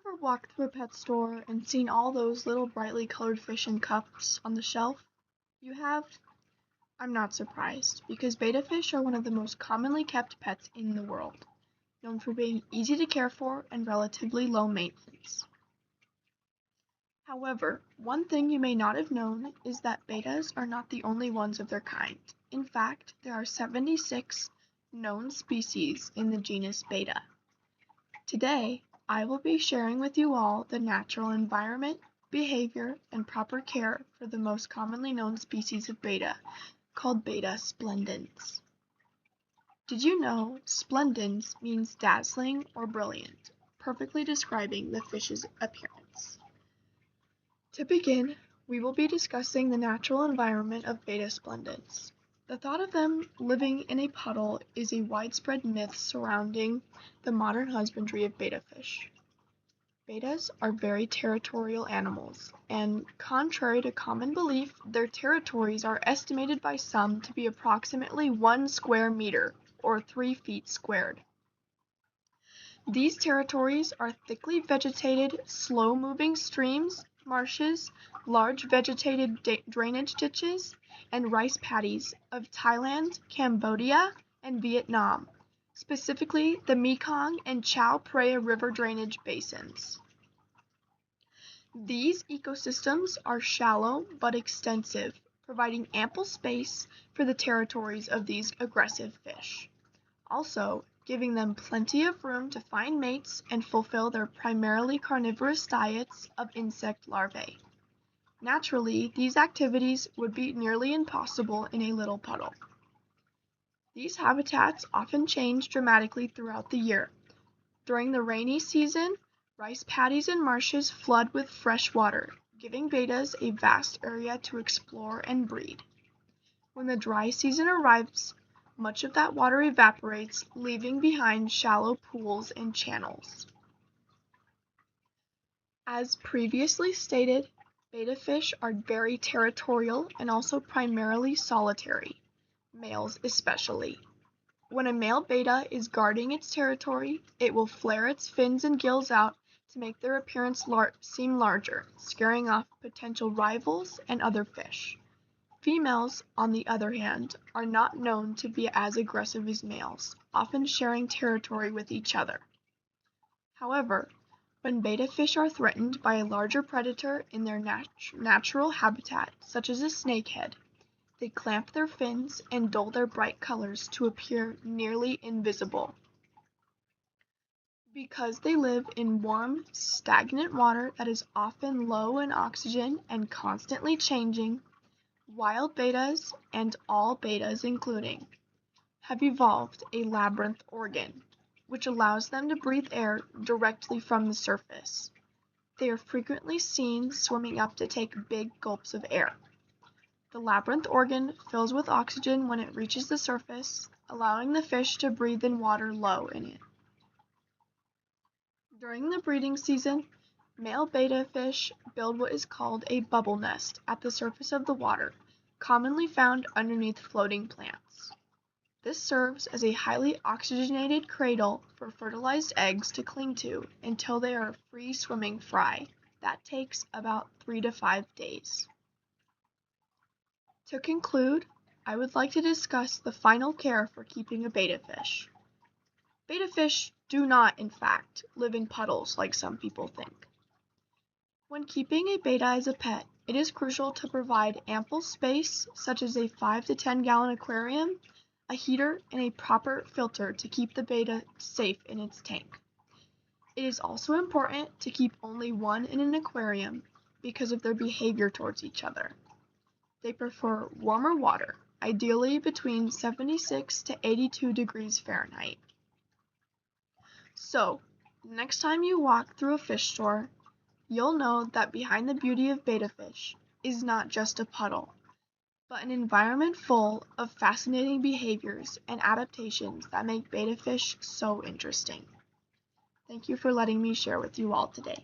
Ever walked through a pet store and seen all those little brightly colored fish in cups on the shelf? You have? I'm not surprised, because betta fish are one of the most commonly kept pets in the world, known for being easy to care for and relatively low maintenance. However, one thing you may not have known is that bettas are not the only ones of their kind. In fact, there are 76 known species in the genus Betta. Today, I will be sharing with you all the natural environment, behavior, and proper care for the most commonly known species of betta, called Betta splendens. Did you know splendens means dazzling or brilliant, perfectly describing the fish's appearance? To begin, we will be discussing the natural environment of Betta splendens. The thought of them living in a puddle is a widespread myth surrounding the modern husbandry of betta fish. Bettas are very territorial animals, and contrary to common belief, their territories are estimated by some to be approximately 1 square meter, or 3 feet squared. These territories are thickly vegetated, slow-moving streams, marshes, large vegetated drainage ditches, and rice paddies of Thailand, Cambodia, and Vietnam, specifically the Mekong and Chao Phraya River drainage basins. These ecosystems are shallow but extensive, providing ample space for the territories of these aggressive fish. Also, giving them plenty of room to find mates and fulfill their primarily carnivorous diets of insect larvae. Naturally, these activities would be nearly impossible in a little puddle. These habitats often change dramatically throughout the year. During the rainy season, rice paddies and marshes flood with fresh water, giving bettas a vast area to explore and breed. When the dry season arrives, much of that water evaporates, leaving behind shallow pools and channels. As previously stated, betta fish are very territorial and also primarily solitary, males especially. When a male betta is guarding its territory, it will flare its fins and gills out to make their appearance seem larger, scaring off potential rivals and other fish. Females, on the other hand, are not known to be as aggressive as males, often sharing territory with each other. However, when betta fish are threatened by a larger predator in their natural habitat, such as a snakehead, they clamp their fins and dull their bright colors to appear nearly invisible. Because they live in warm, stagnant water that is often low in oxygen and constantly changing, wild bettas, and all bettas including, have evolved a labyrinth organ, which allows them to breathe air directly from the surface. They are frequently seen swimming up to take big gulps of air. The labyrinth organ fills with oxygen when it reaches the surface, allowing the fish to breathe in water low in it. During the breeding season, male betta fish build what is called a bubble nest at the surface of the water, commonly found underneath floating plants. This serves as a highly oxygenated cradle for fertilized eggs to cling to until they are a free swimming fry. That takes about 3 to 5 days. To conclude, I would like to discuss the final care for keeping a betta fish. Betta fish do not, in fact, live in puddles like some people think. When keeping a betta as a pet, it is crucial to provide ample space, such as a 5 to 10 gallon aquarium, a heater, and a proper filter to keep the betta safe in its tank. It is also important to keep only one in an aquarium because of their behavior towards each other. They prefer warmer water, ideally between 76 to 82 degrees Fahrenheit. So, next time you walk through a fish store, you'll know that behind the beauty of betta fish is not just a puddle, but an environment full of fascinating behaviors and adaptations that make betta fish so interesting. Thank you for letting me share with you all today.